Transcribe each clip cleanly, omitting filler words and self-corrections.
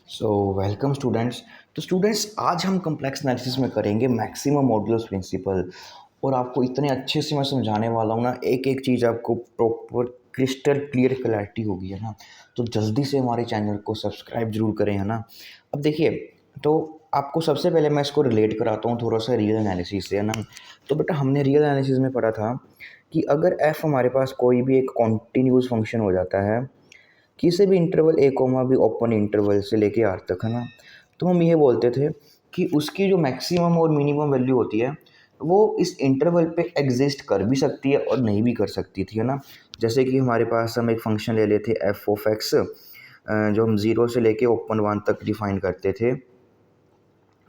So welcome students. तो students आज हम कम्प्लेक्स एनालिसिस में करेंगे मैक्सिमम मॉडुलस प्रिंसिपल। और आपको इतने अच्छे से मैं समझाने वाला हूँ ना, एक एक चीज़ आपको प्रॉपर क्रिस्टल क्लियर क्लैरिटी होगी, है ना। तो जल्दी से हमारे चैनल को सब्सक्राइब जरूर करें, है ना। अब देखिए, तो आपको सबसे पहले मैं इसको रिलेट कराता हूँ थोड़ा सा रियल एनालिसिस से, है ना। तो बेटा हमने रियल एनालिसिस में पढ़ा था कि अगर एफ हमारे पास कोई भी एक कॉन्टीन्यूस फंक्शन हो जाता है किसी भी इंटरवल ए कोमा भी ओपन इंटरवल से लेके आर तक, है ना। तो हम ये बोलते थे कि उसकी जो मैक्सिमम और मिनिमम वैल्यू होती है वो इस इंटरवल पे एग्जिस्ट कर भी सकती है और नहीं भी कर सकती थी, है ना। जैसे कि हमारे पास हम एक फंक्शन ले लेते एफ ऑफ एक्स, जो हम ज़ीरो से लेके ओपन वन तक डिफाइन करते थे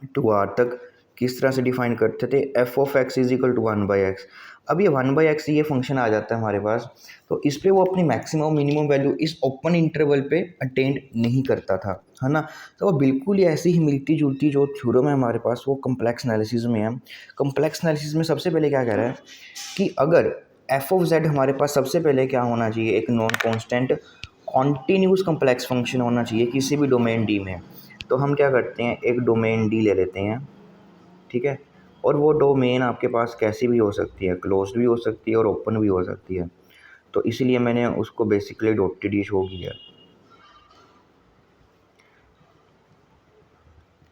टू आर तक। किस तरह से डिफाइन करते थे, f of x is equal to one by x. अब ये वन बाई एक्स ये फंक्शन आ जाता है हमारे पास, तो इस पे वो अपनी मैक्सिमम मिनिमम वैल्यू इस ओपन इंटरवल पे अटेंड नहीं करता था, है ना। तो वो बिल्कुल ही ऐसी ही मिलती जुलती जो थ्योरम है हमारे पास वो कम्प्लेक्स एनालिसिस में है। कम्प्लेक्स एनालिसिस में सबसे पहले क्या कह रहा है कि अगर एफ ऑफ जेड हमारे पास सबसे पहले क्या होना चाहिए, एक non constant continuous complex function होना चाहिए किसी भी डोमेन डी में। तो हम क्या करते हैं, एक डोमेन डी ले लेते हैं, ठीक है। और वो डोमेन आपके पास कैसी भी हो सकती है, क्लोज्ड भी हो सकती है और ओपन भी हो सकती है। तो इसीलिए मैंने उसको बेसिकली डॉटेड ही शो किया।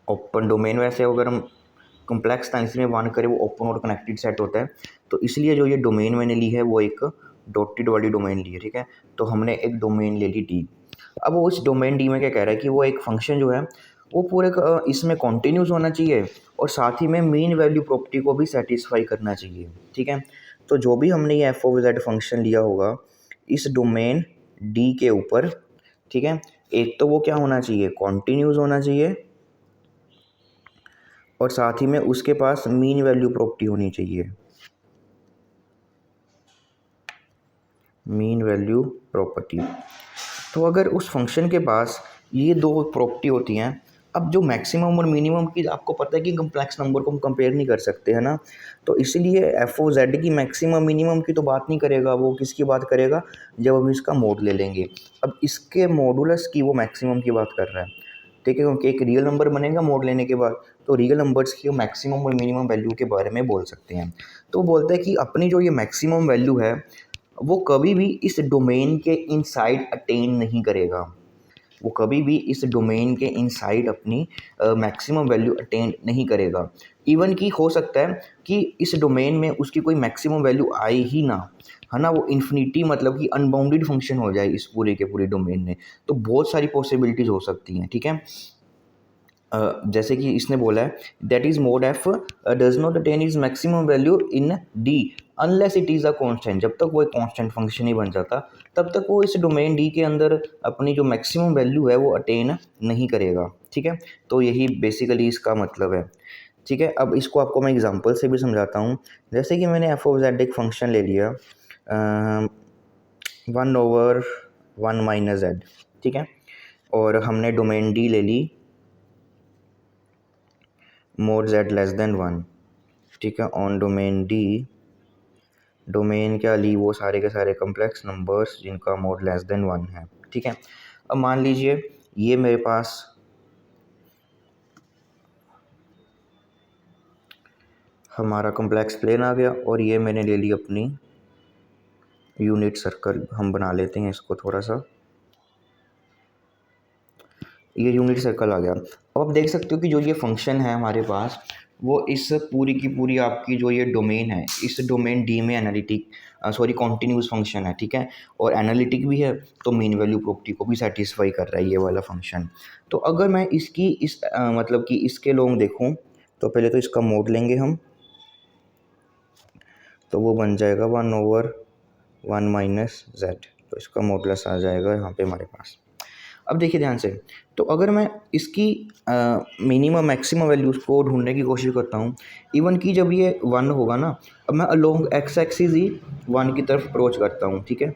ओपन डोमेन वैसे अगर हम कम्प्लेक्स एनालिसिस में वन करें वो ओपन और कनेक्टेड सेट होता है, तो इसलिए जो ये डोमेन मैंने ली है वो एक डॉटेड वाली डोमेन ली है, ठीक है। तो हमने एक डोमेन ले ली डी। अब वो इस डोमेन डी में क्या कह रहा है कि वो एक फंक्शन जो है वो पूरे इसमें कॉन्टीन्यूस होना चाहिए और साथ ही में मीन वैल्यू प्रॉपर्टी को भी सेटिस्फाई करना चाहिए, ठीक है। तो जो भी हमने ये एफ ऑफ जेड फंक्शन लिया होगा इस डोमेन डी के ऊपर, ठीक है, एक तो वो क्या होना चाहिए, कॉन्टीन्यूस होना चाहिए और साथ ही में उसके पास मीन वैल्यू प्रॉपर्टी होनी चाहिए, मीन वैल्यू प्रॉपर्टी। तो अगर उस फंक्शन के पास ये दो प्रॉपर्टी होती हैं, अब जो मैक्सिमम और मिनिमम की आपको पता है कि कम्प्लेक्स नंबर को हम कंपेयर नहीं कर सकते, है ना। तो इसीलिए एफ ओ जेड की मैक्सिमम मिनिमम की तो बात नहीं करेगा, वो किसकी बात करेगा, जब हम इसका मोड ले लेंगे। अब इसके मॉडुलस की वो मैक्सिमम की बात कर रहा है, ठीक है, क्योंकि एक रियल नंबर बनेगा मोड लेने के बाद, तो रियल नंबर्स की मैक्सिमम और मिनिमम वैल्यू के बारे में बोल सकते हैं। तो बोलता है कि अपनी जो ये मैक्सिमम वैल्यू है वो कभी भी इस डोमेन के इनसाइड अटेन नहीं करेगा, वो कभी भी इस डोमेन के इनसाइड अपनी मैक्सिमम वैल्यू अटेन नहीं करेगा। इवन कि हो सकता है कि इस डोमेन में उसकी कोई मैक्सिमम वैल्यू आए ही ना, है ना, वो इन्फिनिटी मतलब कि अनबाउंडेड फंक्शन हो जाए इस पूरे के पूरे डोमेन में। तो बहुत सारी पॉसिबिलिटीज़ हो सकती हैं, ठीक है। जैसे कि इसने बोला है that is mode F does not attain is maximum value in D unless it is a constant. जब तक वो एक कांस्टेंट फंक्शन ही बन जाता तब तक वो इस डोमेन डी के अंदर अपनी जो मैक्सिमम वैल्यू है वो अटेन नहीं करेगा, ठीक है। तो यही बेसिकली इसका मतलब है, ठीक है। अब इसको आपको मैं एग्जांपल से भी समझाता हूँ। जैसे कि मैंने एफ ऑफ जेड एक फंक्शन ले लिया, one over one minus z, ठीक है। और हमने डोमेन डी ले ली mod z less than one, ठीक है। ऑन डोमेन डी, डोमेन क्या ली, वो सारे के सारे कम्प्लेक्स नंबर्स जिनका मोड लेस देन वन है, ठीक है। अब मान लीजिए ये मेरे पास हमारा कम्प्लेक्स प्लेन आ गया और ये मैंने ले ली अपनी यूनिट सर्कल। हम बना लेते हैं इसको थोड़ा सा, ये यूनिट सर्कल आ गया। अब आप देख सकते हो कि जो ये फंक्शन है हमारे पास वो इस पूरी की पूरी आपकी जो ये डोमेन है इस डोमेन डी में एनालिटिक सॉरी कॉन्टीन्यूस फंक्शन है, ठीक है। और एनालिटिक भी है तो मीन वैल्यू प्रॉपर्टी को भी सेटिस्फाई कर रहा है ये वाला फंक्शन। तो अगर मैं इसकी मतलब कि इसके लॉन्ग देखूँ तो पहले तो इसका मोड लेंगे हम, तो वो बन जाएगा one over one minus Z. तो इसका मॉडुलस आ जाएगा यहाँ पे हमारे पास। अब देखिए ध्यान से, तो अगर मैं इसकी मिनिमम मैक्सिमम वैल्यूज़ को ढूंढने की कोशिश करता हूँ, इवन कि जब ये वन होगा ना, अब मैं अलोंग एक्स एक्सिस ही वन की तरफ अप्रोच करता हूँ, ठीक है।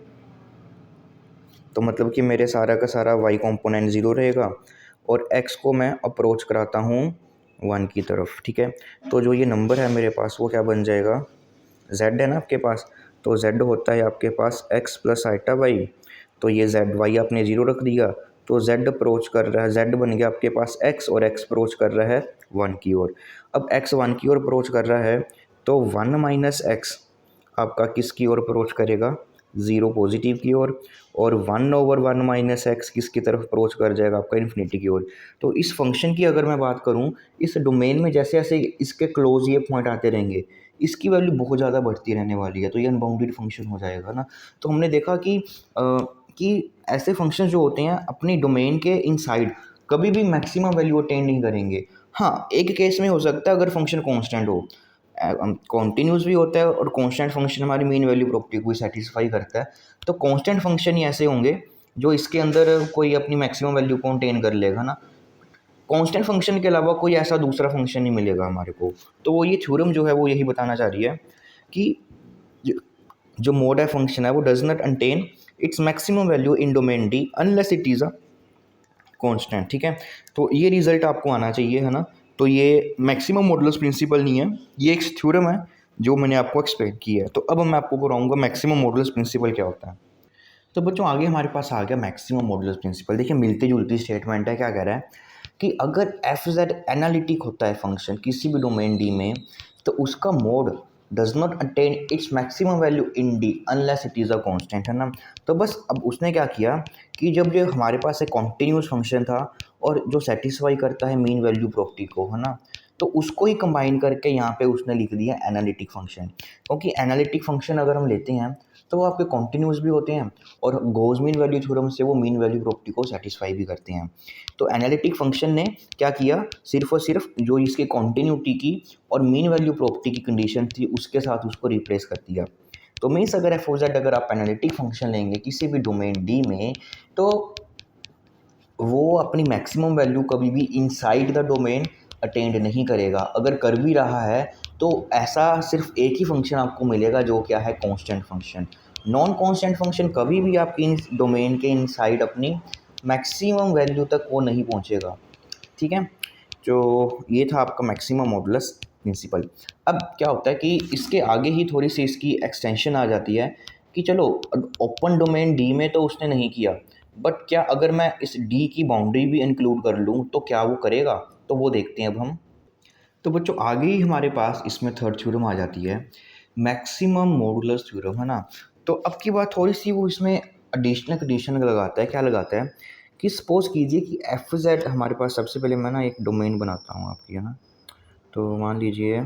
तो मतलब कि मेरे सारा का सारा वाई कॉम्पोनेंट ज़ीरो रहेगा और एक्स को मैं अप्रोच कराता हूँ वन की तरफ, ठीक है। तो जो ये नंबर है मेरे पास वो क्या बन जाएगा, जेड है ना आपके पास, तो जेड होता है आपके पास एक्स प्लस आइटा वाई। तो ये जेड वाई आपने ज़ीरो रख दिया तो z अप्रोच कर रहा है, z बन गया आपके पास x और x अप्रोच कर रहा है 1 की ओर। अब x 1 की ओर अप्रोच कर रहा है तो 1 माइनस एक्स आपका किसकी ओर अप्रोच करेगा, 0 पॉजिटिव की ओर, और 1/1 माइनस एक्स किसकी तरफ अप्रोच कर जाएगा, आपका इन्फिनिटी की ओर। तो इस फंक्शन की अगर मैं बात करूँ, इस डोमेन में जैसे जैसे इसके क्लोज ये पॉइंट आते रहेंगे, इसकी वैल्यू बहुत ज़्यादा बढ़ती रहने वाली है, तो ये अनबाउंडेड फंक्शन हो जाएगा ना। तो हमने देखा कि ऐसे फंक्शन जो होते हैं अपनी डोमेन के इनसाइड कभी भी मैक्सिमम वैल्यू अटेन नहीं करेंगे। हाँ, एक केस में हो सकता है अगर फंक्शन कांस्टेंट हो, कॉन्टिन्यूस भी होता है और कांस्टेंट फंक्शन हमारी मीन वैल्यू प्रॉपर्टी को सेटिस्फाई करता है। तो कांस्टेंट फंक्शन ही ऐसे होंगे जो इसके अंदर कोई अपनी मैक्सिमम वैल्यू को अटेन कर लेगा ना। कांस्टेंट फंक्शन के अलावा कोई ऐसा दूसरा फंक्शन नहीं मिलेगा हमारे को। तो वो ये थ्योरम जो है वो यही बताना चाह रही है कि जो जो मोड है फंक्शन है वो does not attain its maximum value in domain D unless it is a constant. ठीक है, तो ये रिजल्ट आपको आना चाहिए, है ना। तो ये मैक्सिमम मॉडुलस प्रिंसिपल नहीं है, ये एक थ्योरम है जो मैंने आपको एक्सप्लेन की है। तो अब मैं आपको कराऊंगा मैक्सिमम मॉडुलस प्रिंसिपल क्या होता है। तो बच्चों आगे हमारे पास आ गया मैक्सिमम मॉडुलस प्रिंसिपल। देखिए मिलती जुलती स्टेटमेंट है, क्या कह रहा है कि अगर एफ जेड एनालिटिक होता है फंक्शन किसी भी डोमेन डी में, तो उसका mode does not attain its maximum value in D unless it is a constant, है ना। तो बस अब उसने क्या किया कि जब ये हमारे पास एक कॉन्टिन्यूस फंक्शन था और जो सेटिस्फाई करता है मीन वैल्यू प्रॉपर्टी को, है ना, तो उसको ही कंबाइन करके यहाँ पे उसने लिख दिया एनालिटिक फंक्शन। क्योंकि एनालिटिक फंक्शन अगर हम लेते हैं तो वो आपके कॉन्टिन्यूस भी होते हैं और गोज मीन वैल्यू थ्योरम से वो मीन वैल्यू प्रॉपर्टी को सेटिस्फाई भी करते हैं। तो एनालिटिक फंक्शन ने क्या किया, सिर्फ और सिर्फ जो इसकी कॉन्टिन्यूटी की और मीन वैल्यू प्रॉपर्टी की कंडीशन थी उसके साथ उसको रिप्लेस कर दिया। तो मीन्स अगर एफ अगर आप एनालिटिक फंक्शन लेंगे किसी भी डोमेन डी में, तो वो अपनी मैक्सिमम वैल्यू कभी भी इनसाइड द डोमेन अटेंड नहीं करेगा। अगर कर भी रहा है तो ऐसा सिर्फ एक ही फंक्शन आपको मिलेगा जो क्या है, constant function. Non constant function कभी भी आपकी इन डोमेन के इनसाइड अपनी मैक्सिमम वैल्यू तक वो नहीं पहुंचेगा। ठीक है, तो ये था आपका मैक्सिमम मॉडुलस प्रिंसिपल। अब क्या होता है कि इसके आगे ही थोड़ी सी इसकी एक्सटेंशन आ जाती है कि चलो ओपन डोमेन डी में तो उसने नहीं किया, बट क्या अगर मैं इस डी की बाउंड्री भी इंक्लूड कर लूँ तो क्या वो करेगा, तो वो देखते हैं अब हम। तो बच्चों आगे ही हमारे पास इसमें थर्ड थ्योरम आ जाती है, मैक्सिमम मॉडुलस थ्योरम, है ना। तो अब की बात थोड़ी सी वो इसमें एडिशनल कंडीशन लगाता है। क्या लगाता है कि सपोज कीजिए कि एफ जेड हमारे पास, सबसे पहले मैं ना एक डोमेन बनाता हूँ आपकी, है ना। तो मान लीजिए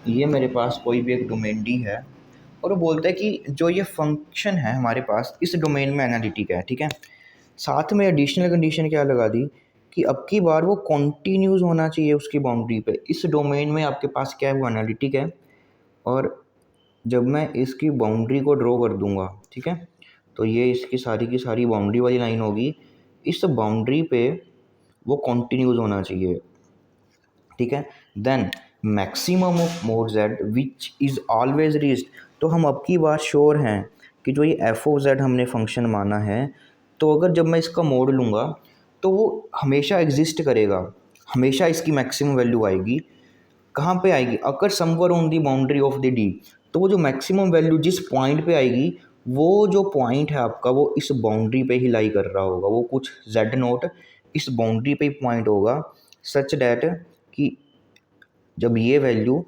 ये मेरे पास कोई भी एक डोमेन डी है और वो बोलता है कि जो ये फंक्शन है हमारे पास इस डोमेन में एनालिटिक है। ठीक है, साथ में एडिशनल कंडीशन क्या लगा दी कि अब की बार वो कॉन्टीन्यूस होना चाहिए उसकी बाउंड्री पे। इस डोमेन में आपके पास क्या है, वो एनालिटिक है, और जब मैं इसकी बाउंड्री को ड्रॉ कर दूंगा, ठीक है, तो ये इसकी सारी की सारी बाउंड्री वाली लाइन होगी। इस बाउंड्री पे वो कॉन्टीन्यूस होना चाहिए। ठीक है, then maximum of mod z which is always reached. तो हम अब की बात श्योर हैं कि जो ये एफ ओ जेड हमने फंक्शन माना है, तो अगर जब मैं इसका मोड लूँगा तो वो हमेशा एग्जिस्ट करेगा, हमेशा इसकी मैक्सिमम वैल्यू आएगी। कहाँ पे आएगी, अगर समवर on the boundary of the D. तो वो जो मैक्सिमम वैल्यू जिस पॉइंट पे आएगी, वो जो पॉइंट है आपका वो इस बाउंड्री पे ही लाई कर रहा होगा, वो कुछ जेड नोट इस बाउंड्री पे ही पॉइंट होगा, सच डैट कि जब ये वैल्यू,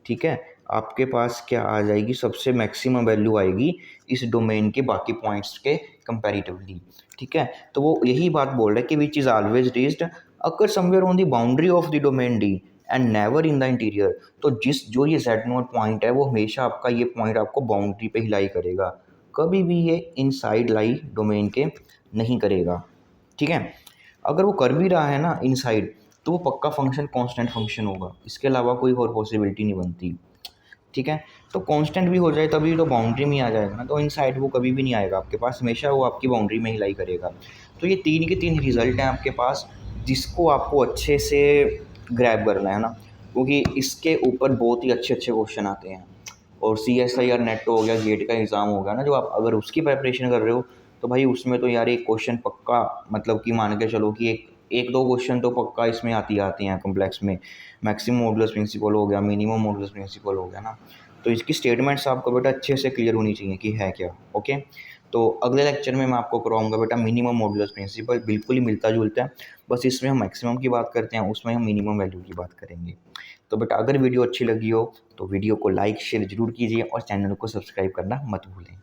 ठीक है, आपके पास क्या आ जाएगी, सबसे मैक्सिमम वैल्यू आएगी इस डोमेन के बाकी पॉइंट्स के कंपैरेटिवली। ठीक है, तो वो यही बात बोल रहा है कि विच is always reached occur somewhere on the boundary of the domain D and never in the interior. तो जो ये जेड नोट पॉइंट है वो हमेशा आपका ये पॉइंट आपको बाउंड्री पे ही लाई करेगा, कभी भी ये इनसाइड लाई डोमेन के नहीं करेगा। ठीक है, अगर वो कर भी रहा है ना इनसाइड, तो वो पक्का फंक्शन कांस्टेंट फंक्शन होगा, इसके अलावा कोई और पॉसिबिलिटी नहीं बनती। ठीक है, तो कांस्टेंट भी हो जाए तभी तो बाउंड्री में आ जाएगा ना, तो इनसाइड वो कभी भी नहीं आएगा आपके पास, हमेशा वो आपकी बाउंड्री में ही लाई करेगा। तो ये तीन के तीन रिजल्ट हैं आपके पास, जिसको आपको अच्छे से ग्रैब करना है ना, क्योंकि इसके ऊपर बहुत ही अच्छे अच्छे क्वेश्चन आते हैं। और CSIR नेट हो गया, गेट का एग्ज़ाम हो गया ना, जो आप अगर उसकी प्रिपरेशन कर रहे हो तो भाई उसमें तो यार एक क्वेश्चन पक्का, मतलब कि मान के चलो कि एक एक दो क्वेश्चन तो पक्का इसमें आते हैं कॉम्प्लेक्स में। मैक्सिमम मॉडुलस प्रिंसिपल हो गया, मिनिमम मॉडुलस प्रिंसिपल हो गया ना, तो इसकी स्टेटमेंट्स आपको बेटा अच्छे से क्लियर होनी चाहिए कि है क्या। ओके, तो अगले लेक्चर में मैं आपको करवाऊंगा बेटा मिनिमम मॉडुलस प्रिंसिपल, बिल्कुल ही मिलता जुलता है, बस इसमें हम मैक्सिमम की बात करते हैं, उसमें हम मिनिमम वैल्यू की बात करेंगे। तो बेटा अगर वीडियो अच्छी लगी हो तो वीडियो को लाइक शेयर ज़रूर कीजिए और चैनल को सब्सक्राइब करना मत भूलें।